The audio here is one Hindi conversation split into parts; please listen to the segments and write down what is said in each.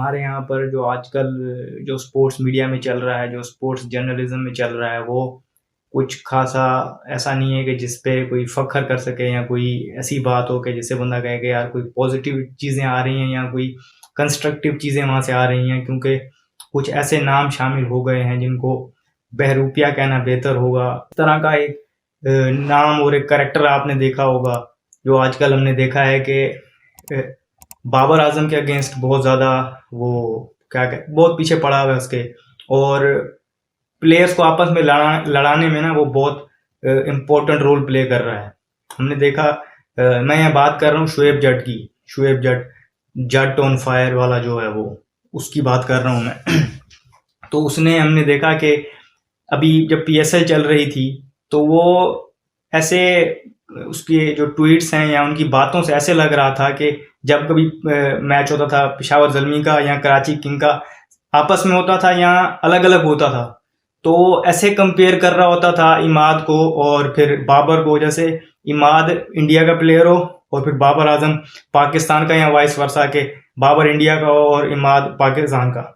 हमारे यहाँ पर जो आजकल जो स्पोर्ट्स मीडिया में चल रहा है, जो स्पोर्ट्स जर्नलिज्म में चल रहा है, वो कुछ खासा ऐसा नहीं है कि जिस पे कोई फ़ख्र कर सके या कोई ऐसी बात हो कि जिससे बंदा कहे कि यार कोई पॉजिटिव चीज़ें आ रही हैं या कोई कंस्ट्रक्टिव चीज़ें वहाँ से आ रही हैं, क्योंकि कुछ ऐसे नाम शामिल हो गए हैं जिनको बहरूपिया कहना बेहतर होगा। इस तरह का एक नाम और एक करैक्टर आपने देखा होगा, जो आजकल हमने देखा है कि बाबर आजम के अगेंस्ट बहुत ज़्यादा वो बहुत पीछे पड़ा हुआ है उसके, और प्लेयर्स को आपस में लड़ाने में ना वो बहुत इम्पोर्टेंट रोल प्ले कर रहा है। हमने देखा, मैं यहाँ बात कर रहा हूँ शुएब जट की। शुएब जट ऑन फायर वाला जो है वो, उसकी बात कर रहा हूँ मैं। तो उसने, हमने देखा कि अभी जब PSL चल रही थी तो वो ऐसे, उसके जो ट्वीट्स हैं या उनकी बातों से ऐसे लग रहा था कि जब कभी मैच होता था पेशावर ज़ल्मी का या कराची किंग का, आपस में होता था या अलग अलग होता था, तो ऐसे कंपेयर कर रहा होता था इमाद को और फिर बाबर को, जैसे इमाद इंडिया का प्लेयर हो और फिर बाबर आजम पाकिस्तान का, या वाइस वर्सा के बाबर इंडिया का और इमाद पाकिस्तान का,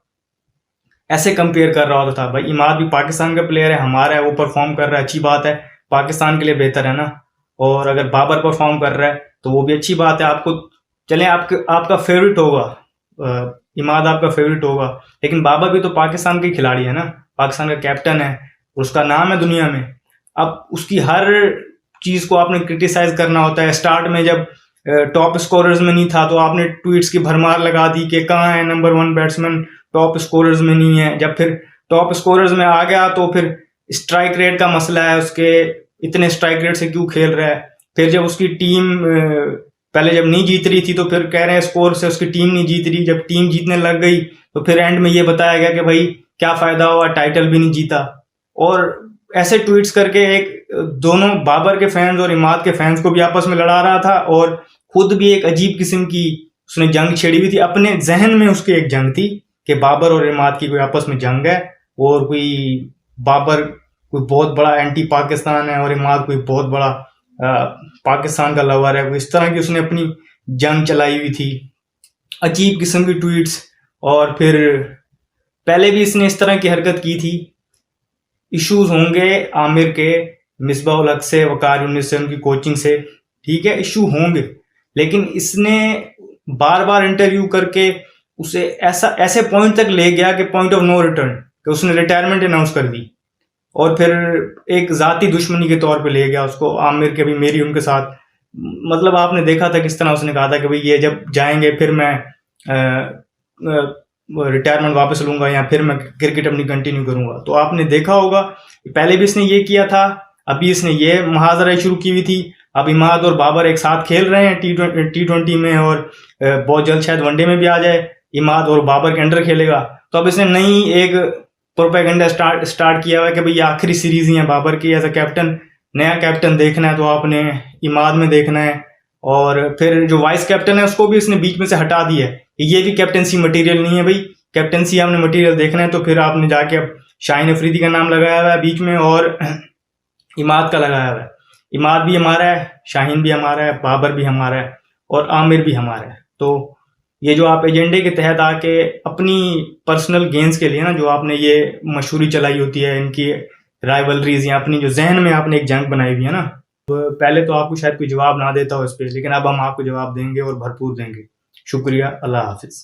ऐसे कंपेयर कर रहा होता था। भाई इमाद भी पाकिस्तान का प्लेयर है, हमारा है, वो परफॉर्म कर रहा है, अच्छी बात है, पाकिस्तान के लिए बेहतर है ना। और अगर बाबर परफॉर्म कर रहा है तो वो भी अच्छी बात है, आपको चले आपका फेवरेट होगा, इमाद आपका फेवरेट होगा, लेकिन बाबर भी तो पाकिस्तान के खिलाड़ी है ना, पाकिस्तान का कैप्टन है, उसका नाम है दुनिया में। अब उसकी हर चीज़ को आपने क्रिटिसाइज करना होता है। स्टार्ट में जब टॉप स्कोरर्स में नहीं था तो आपने ट्वीट्स की भरमार लगा दी कि कहाँ है नंबर 1 बैट्समैन, टॉप स्कोरर्स में नहीं है। जब फिर टॉप स्कोरर्स में आ गया तो फिर स्ट्राइक रेट का मसला है, उसके इतने स्ट्राइक रेट से क्यों खेल रहा है। फिर जब उसकी टीम पहले जब नहीं जीत रही थी तो फिर कह रहे हैं स्कोर से उसकी टीम नहीं जीत रही, जब टीम जीतने लग गई तो फिर एंड में ये बताया गया कि भाई क्या फ़ायदा हुआ, टाइटल भी नहीं जीता। और ऐसे ट्वीट्स करके एक दोनों बाबर के फैंस और इमाद के फैंस को भी आपस में लड़ा रहा था, और खुद भी एक अजीब किस्म की उसने जंग छेड़ी हुई थी। अपने जहन में उसकी एक जंग थी कि बाबर और इमाद की कोई आपस में जंग है, और कोई बाबर कोई बहुत बड़ा एंटी पाकिस्तान है और इमाद कोई बहुत बड़ा पाकिस्तान का लवर है। इस तरह की उसने अपनी जंग चलाई हुई थी, अजीब किस्म की ट्वीट्स। और फिर पहले भी इसने इस तरह की हरकत की थी। इश्यूज होंगे आमिर के, मिसबाउल हक से, वकार यूनिस से, उनकी कोचिंग से, ठीक है, इशू होंगे, लेकिन इसने बार बार इंटरव्यू करके उसे ऐसे पॉइंट तक ले गया कि पॉइंट ऑफ नो रिटर्न, कि उसने रिटायरमेंट अनाउंस कर दी, और फिर एक ज़ाती दुश्मनी के तौर पे ले गया उसको आमिर के भी, मेरी उनके साथ। मतलब आपने देखा था किस तरह उसने कहा था कि भाई ये जब जाएंगे फिर मैं रिटायरमेंट वापस लूंगा या फिर मैं क्रिकेट अपनी कंटिन्यू करूंगा। तो आपने देखा होगा पहले भी इसने ये किया था, अभी इसने ये मुहाजरा शुरू की हुई थी। अब इमाद और बाबर एक साथ खेल रहे हैं T20 में, और बहुत जल्द शायद वनडे में भी आ जाए, इमाद और बाबर के अंडर खेलेगा। तो अब इसने नई एक प्रोपेगेंडा स्टार्ट किया हुआ है कि भाई आखिरी सीरीज ही है बाबर की, एज अ कैप्टन। नया कैप्टन देखना है तो आपने इमाद में देखना है, और फिर जो वाइस कैप्टन है उसको भी इसने बीच में से हटा दिया है। ये भी कैप्टनसी मटेरियल नहीं है भाई, कैप्टनसी आपने मटेरियल देखना है तो फिर आपने जाके अब शाहीन अफरीदी का नाम लगाया हुआ है बीच में, और इमाद का लगाया हुआ है। इमाद भी हमारा है, शाहीन भी हमारा है, बाबर भी हमारा है, और आमिर भी हमारा है। तो ये जो आप एजेंडे के तहत आके अपनी पर्सनल गेंस के लिए ना, जो आपने ये मशहूरी चलाई होती है इनकी राइवलरीज, या अपनी जो जहन में आपने एक जंग बनाई हुई है ना, तो पहले तो आपको शायद कोई जवाब ना देता हो इस पर, लेकिन अब हम आपको जवाब देंगे और भरपूर देंगे। शुक्रिया, अल्लाह हाफिज़।